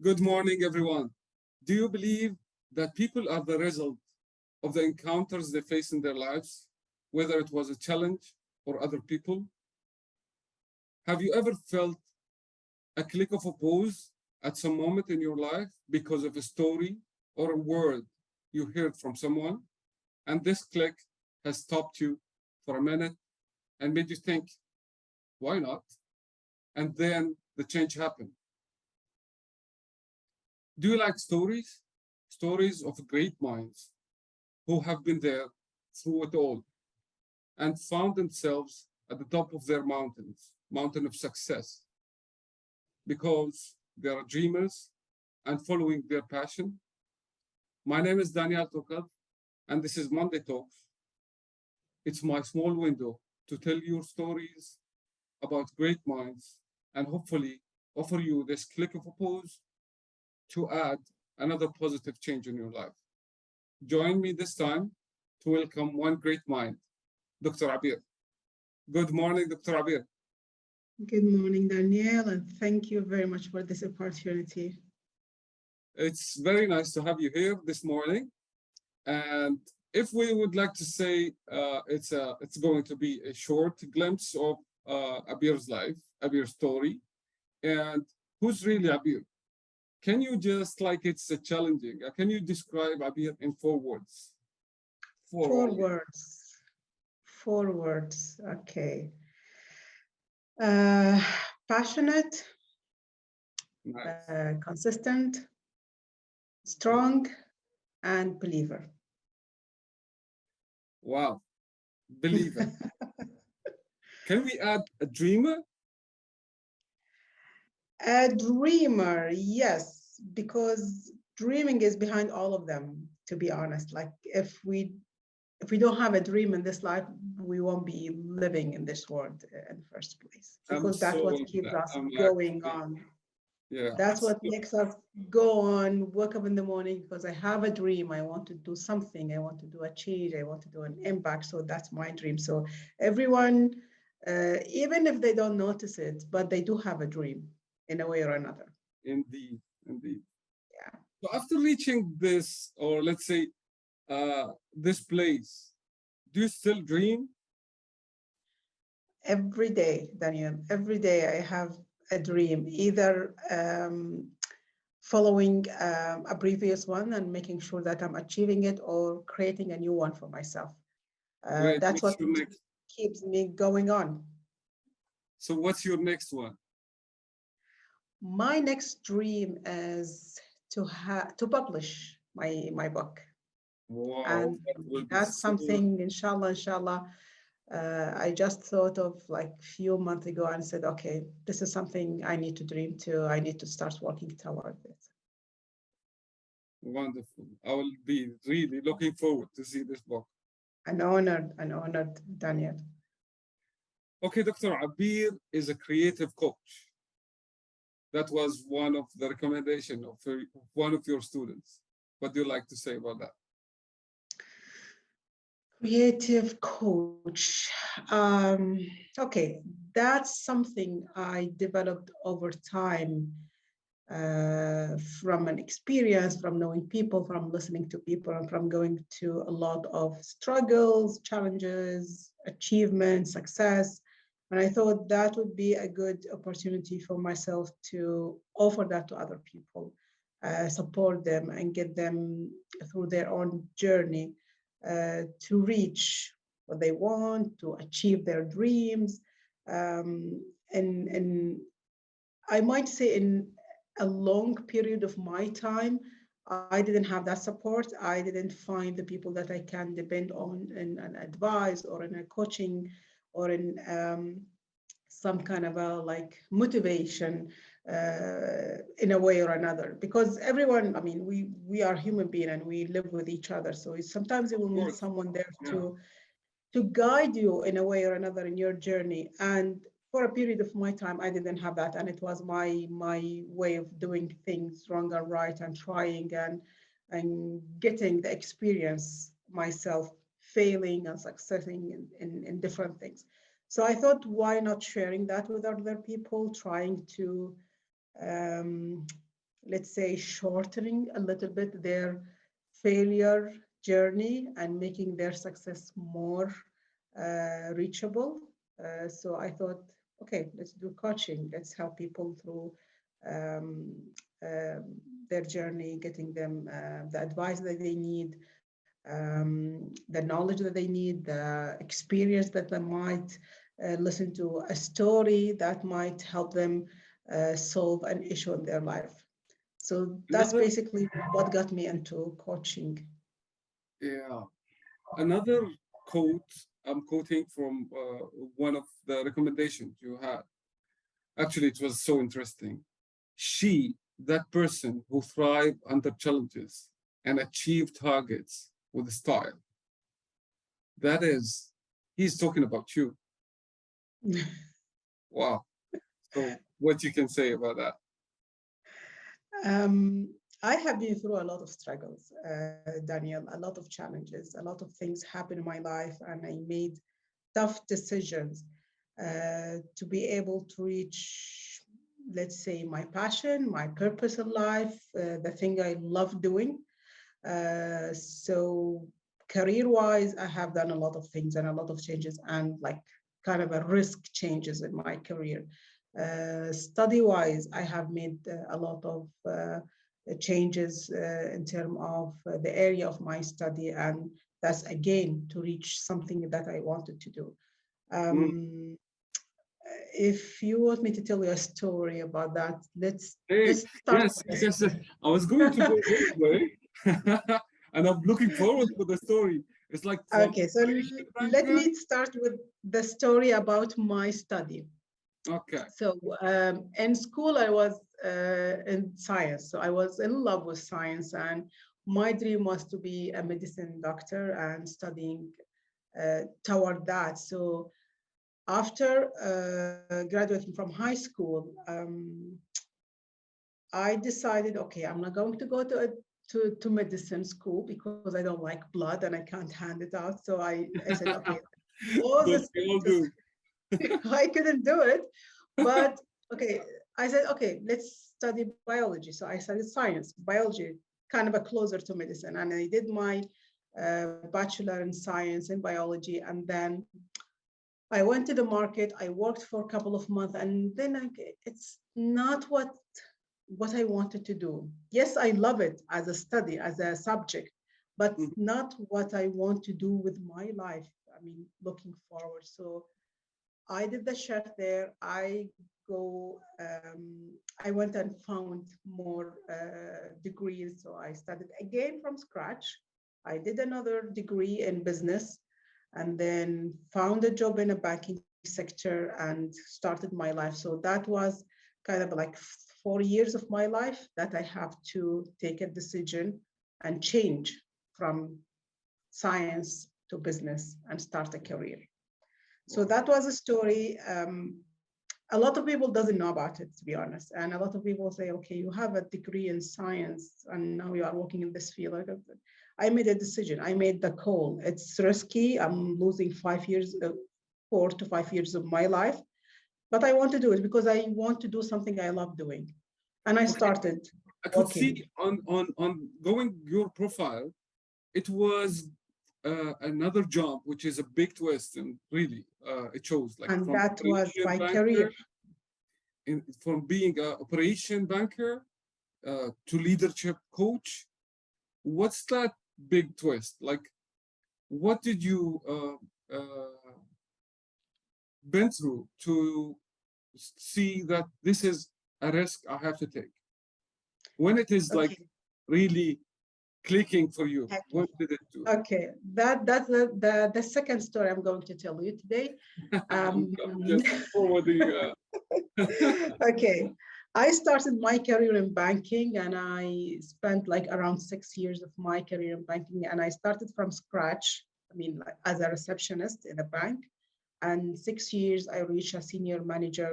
Good morning, everyone. Do you believe that people are the result of the encounters they face in their lives, whether it was a challenge or other people? Have you ever felt a click of a pause at some moment in your life because of a story or a word you heard from someone? And this click has stopped you for a minute and made you think, why not? And then the change happened. Do you like stories? Stories of great minds who have been there through it all and found themselves at the top of their mountain of success, because they are dreamers and following their passion. My name is Daniel Tokad, and this is Monday Talks. It's my small window to tell your stories about great minds and hopefully offer you this click of a pause to add another positive change in your life. Join me this time to welcome one great mind, Dr. Abir. Good morning, Dr. Abir. Good morning, Danielle, and thank you very much for this opportunity. It's very nice to have you here this morning. And if we would like to say it's going to be a short glimpse of Abir's life, Abir's story, and who's really Abir? Can you just like it's challenging? Can you describe Abir in 4 words? Four words. 4 words. Okay. Passionate, Nice. consistent, strong, and believer. Wow. Believer. Can we add a dreamer? A dreamer, yes, because dreaming is behind all of them, to be honest. Like if we don't have a dream in this life, we won't be living in this world in the first place, I'm because that's so what keeps us I'm going actually, on. yeah. That's what makes us go on, wake up in the morning, because I have a dream. I want to do something. I want to do a change. I want to do an impact. So that's my dream. So everyone, even if they don't notice it, but they do have a dream in a way or another. Indeed, indeed. Yeah. So after reaching this, or let's say this place, do you still dream? Every day, Daniel, every day I have a dream, either following a previous one and making sure that I'm achieving it, or creating a new one for myself. Great. That's What's what your next? keeps me going on. So what's your next one? My next dream is to publish my book, Wow, and that will be that's so. something, inshallah. I just thought of like a few months ago and said, okay, this is something I need to dream to. I need to start working toward it. Wonderful. I will be really looking forward to see this book. An honored, Daniel. Okay, Dr. Abir is a creative coach. That was one of the recommendation of one of your students. What do you like to say about that? Creative coach. Okay, that's something I developed over time, from an experience, from knowing people, from listening to people, and from going to a lot of struggles, challenges, achievements, success. And I thought that would be a good opportunity for myself to offer that to other people, support them, and get them through their own journey, to reach what they want, to achieve their dreams. And I might say in a long period of my time, I didn't have that support. I didn't find the people that I can depend on in an advice or in a coaching or in some kind of a like motivation, in a way or another, because everyone, I mean, we are human being and we live with each other, so sometimes you Of will need course. someone there Yeah. to guide you in a way or another in your journey. And for a period of my time, I didn't have that, and it was my way of doing things wrong or right, and trying and getting the experience myself, failing and succeeding in different things. So I thought, why not sharing that with other people, trying to um, let's say, shortening a little bit their failure journey and making their success more reachable. So I thought, okay, let's do coaching. Let's help people through um, um, their journey, getting them the advice that they need, the knowledge that they need, the experience that they might listen to, a story that might help them solve an issue in their life. So that's Another, basically what got me into coaching. yeah, another quote I'm quoting from one of the recommendations you had. Actually, it was so interesting. She, that person who thrive under challenges and achieve targets with style. That is, he's talking about you. Wow. So, what you can say about that? Um, I have been through a lot of struggles, Daniel, a lot of challenges, a lot of things happened in my life, and I made tough decisions to be able to reach, let's say, my passion, my purpose in life, the thing I love doing. So career-wise, I have done a lot of things and a lot of changes and like kind of a risk changes in my career. Study-wise, I have made a lot of changes in terms of the area of my study, and that's again to reach something that I wanted to do. Mm. Um, if you want me to tell you a story about that, Hey, let's start yes, with yes, I was going to go this way, and I'm looking forward for the story. It's like from Okay, so operation let banker. me start with the story about my study. Okay. So in school, I was in science. So I was in love with science, and my dream was to be a medicine doctor and studying toward that. So after graduating from high school, I decided, okay, I'm not going to go to medicine school because I don't like blood and I can't hand it out. So I said, okay, all But this, we all do. I couldn't do it. But okay, I said, okay, let's study biology. So I studied science, biology, kind of a closer to medicine. And I did my bachelor in science and biology. And then I went to the market. I worked for a couple of months, and then it's not what I wanted to do. Yes, I love it as a study, as a subject, but Mhm. not what I want to do with my life. I mean, looking forward. So I did the chef there. I went and found more degrees. So I studied again from scratch. I did another degree in business and then found a job in a banking sector and started my life. So that was kind of like 4 years of my life that I have to take a decision and change from science to business and start a career. So Wow. that was a story. A lot of people doesn't know about it, to be honest. And a lot of people say, okay, you have a degree in science and now you are working in this field. I made a decision. I made the call. It's risky. I'm losing 5 years, 4 to 5 years of my life, but I want to do it because I want to do something I love doing. And I Okay. started I could working. see on going your profile, it was another jump, which is a big twist, and really, it shows like And from that was operation my career. banker, from being an operation banker to leadership coach. What's that big twist? Like, what did you been through to see that this is a risk I have to take? When it is like Okay. really clicking for you, Okay. what did it do? Okay. That's the second story I'm going to tell you today. I'm Um, just forwarding. okay. I started my career in banking and I spent like around 6 years of my career in banking. And I started from scratch. I mean, like, as a receptionist in a bank. And 6 years, I reached a senior manager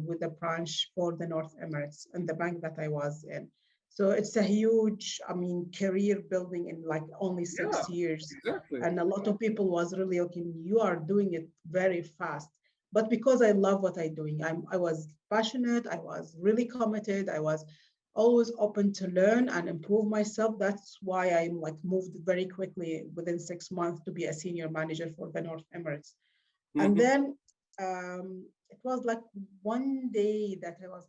with a branch for the North Emirates in the bank that I was in. So it's a huge, I mean, career building in like only Yeah, 6 years. exactly. And a lot of people was really, okay, you are doing it very fast. But because I love what I'm doing, I was passionate, I was really committed, I was always open to learn and improve myself. That's why I like moved very quickly within 6 months to be a senior manager for the North Emirates. And Mhm. then it was like one day that I was,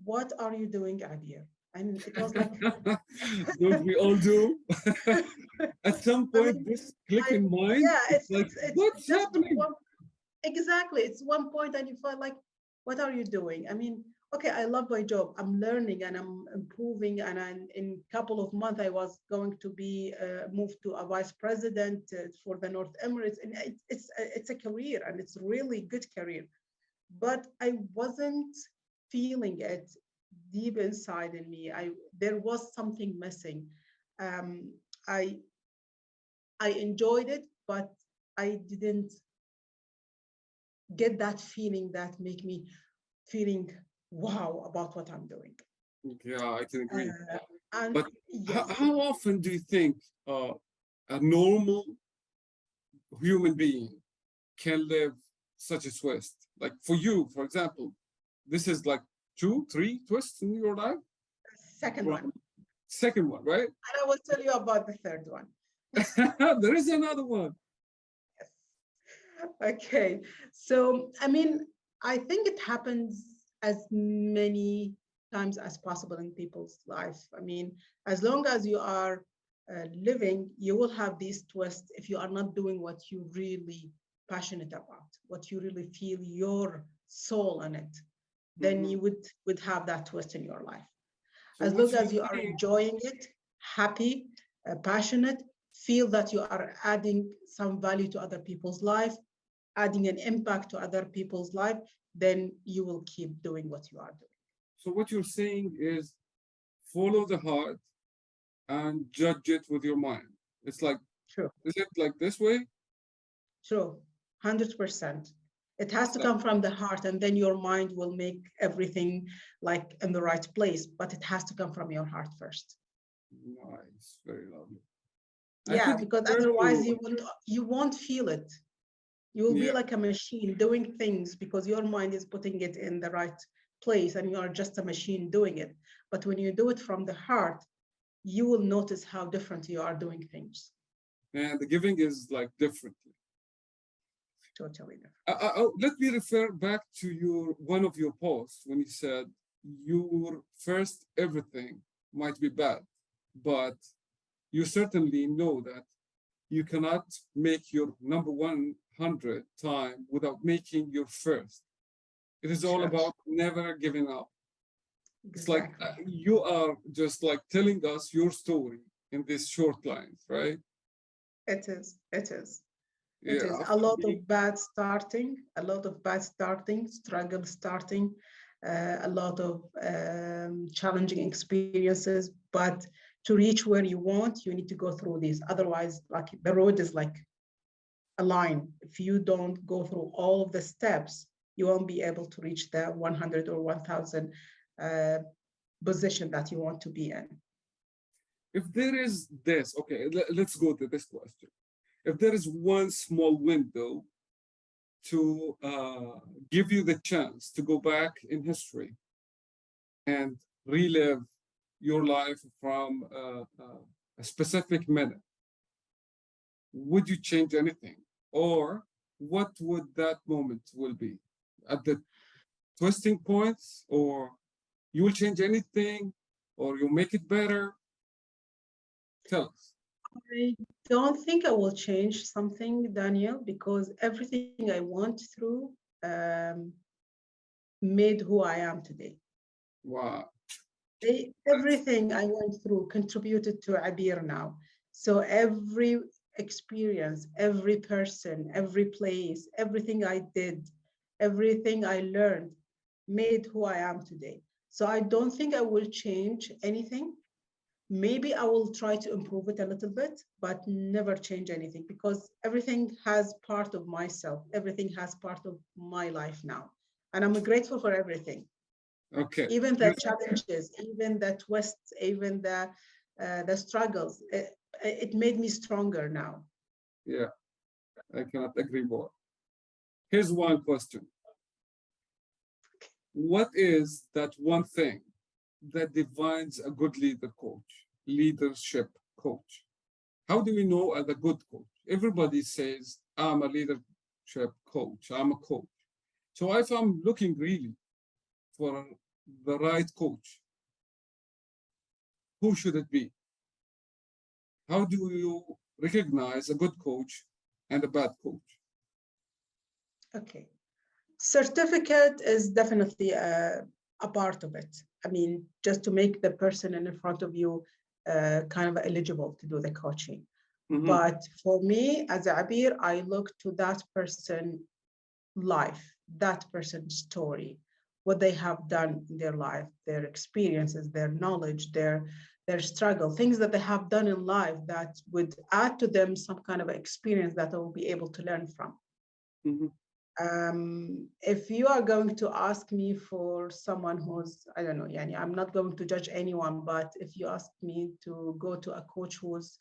what are you doing, Abir? And it was like, Don't we all do? At some I point, mean, this click I, in mind, yeah, it's like, it's what's just happening? one, exactly. It's one point and you feel like, what are you doing? I mean, okay, I love my job. I'm learning and I'm improving. And in a couple of months, I was going to be moved to a vice president for the North Emirates. And it's a career and it's really good career. But I wasn't feeling it deep inside in me. There was something missing. Um, I I enjoyed it, but I didn't get that feeling that make me feeling wow about what I'm doing. Yeah, I can agree. Uh, and But yes, how often do you think a normal human being can live such a twist? Like for you, for example, this is like two, three twists in your life. second one. From second one, right? And I will tell you about the third one. There is another one. Okay. So, I mean, I think it happens as many times as possible in people's life. I mean, as long as you are living, you will have these twists if you are not doing what you really passionate about, what you really feel your soul in it, then Mhm. you would have that twist in your life. So As what long you as you are think? enjoying it, happy, passionate, feel that you are adding some value to other people's life, adding an impact to other people's life, then you will keep doing what you are doing. So what you're saying is follow the heart and judge it with your mind. It's like, True, is it like this way? true, 100%. It has It's to like, come from the heart, and then your mind will make everything like in the right place. But it has to come from your heart first. nice, very lovely. I Yeah, could because tell otherwise you, you won't feel it. You will be yeah, like a machine doing things because your mind is putting it in the right place, and you are just a machine doing it. But when you do it from the heart, you will notice how different you are doing things. and the giving is like different. Totally different. Let me refer back to your one of your posts when you said your first everything might be bad, but you certainly know that you cannot make your number 100 time without making your first. It is all Sure. about never giving up. It's like Exactly. you are just like telling us your story in these short lines, right? It is. It is. It is Yeah, a for lot me, of bad starting, a lot of bad starting, struggle starting, a lot of challenging experiences. But to reach where you want, you need to go through these. Otherwise, like the road is like a line. If you don't go through all of the steps, you won't be able to reach the 100 or 1000 uh, position that you want to be in. if there is this, okay, let's go to this question. If there is one small window to give you the chance to go back in history and relive your life from a specific minute, would you change anything? Or what would that moment will be? At the twisting points, or you will change anything, or you'll make it better? Tell us. I don't think I will change something, Daniel, because everything I went through um, made who I am today. Wow. That's Everything I went through contributed to Abir now. So every experience, every person, every place, everything I did, everything I learned made who I am today. So I don't think I will change anything. Maybe I will try to improve it a little bit, but never change anything because everything has part of myself. Everything has part of my life now. And I'm grateful for everything, okay. even the challenges, even the twists, even the struggles. It made me stronger now. Yeah, I cannot agree more. Here's one question. What is that one thing that defines a good leadership coach? How do we know as a good coach? Everybody says, I'm a leadership coach, I'm a coach. So if I'm looking really for the right coach, who should it be? How do you recognize a good coach and a bad coach? Okay. Certificate is definitely a part of it. I mean, just to make the person in front of you kind of eligible to do the coaching. Mhm. But for me, as Abir, I look to that person life, that person's story, what they have done in their life, their experiences, their knowledge, their struggle, things that they have done in life that would add to them some kind of experience that they will be able to learn from. Mhm. If you are going to ask me for someone who's, I don't know, yani I'm not going to judge anyone, but if you ask me to go to a coach who's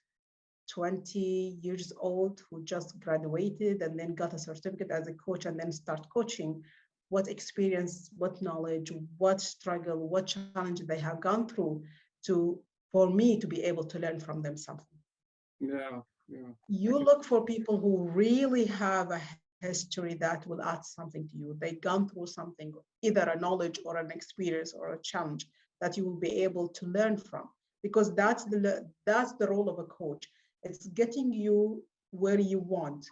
20 years old, who just graduated and then got a certificate as a coach and then start coaching, what experience, what knowledge, what struggle, what challenge they have gone through to for me to be able to learn from them something. Yeah, yeah. You look for people who really have a history that will add something to you. They've gone through something, either a knowledge or an experience or a challenge that you will be able to learn from, because that's the role of a coach. It's getting you where you want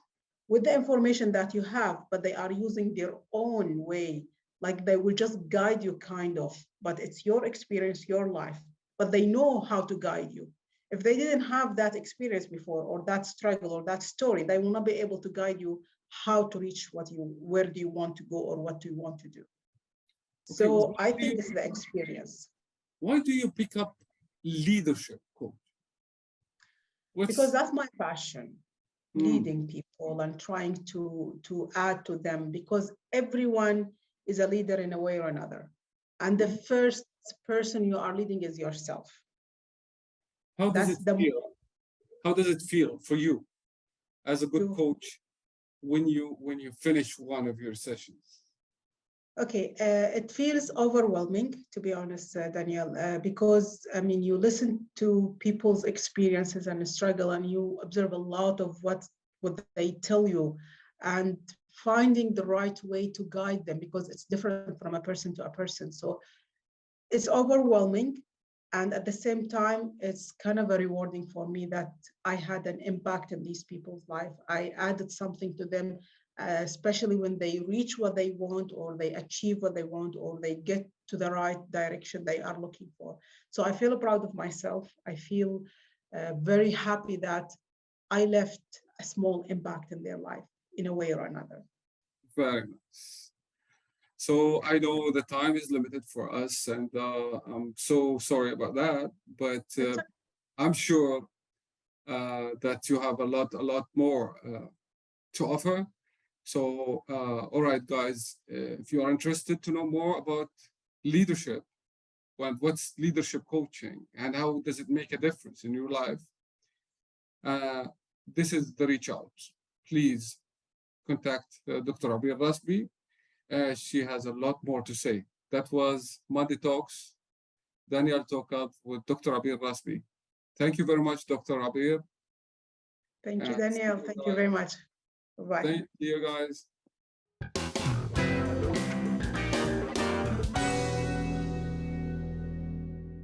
with the information that you have, but they are using their own way. Like they will just guide you kind of, but it's your experience, your life, but they know how to guide you. If they didn't have that experience before, or that struggle, or that story, they will not be able to guide you how to reach where do you want to go, or what do you want to do. Okay, So I think it's the experience. why do you pick up leadership coach? Because What's that's my passion, leading people and trying to add to them, because everyone is a leader in a way or another. And the first person you are leading is yourself. how does That's it the feel? How does it feel for you as a good to coach when you finish one of your sessions? Okay, it feels overwhelming, to be honest, Daniel, because I mean, you listen to people's experiences and struggle, and you observe a lot of what they tell you, and finding the right way to guide them, because it's different from a person to a person. So it's overwhelming, and at the same time, it's kind of a rewarding for me that I had an impact in these people's life. I added something to them, especially when they reach what they want, or they achieve what they want, or they get to the right direction they are looking for. So I feel proud of myself. I feel very happy that I left a small impact in their life in a way or another. Very nice. So I know the time is limited for us, and I'm so sorry about that. But It's I'm sure that you have a lot more to offer. So, all right, guys, if you are interested to know more about leadership, what's leadership coaching and how does it make a difference in your life, this is the reach out. Please contact Dr. Abir Rasby. She has a lot more to say. That was Monday Talks, Daniel Talk Up with Dr. Abir Rasby. Thank you very much, Dr. Abir. Thank you, See Daniel. you Thank you guys. very much. Bye. Thank you, guys.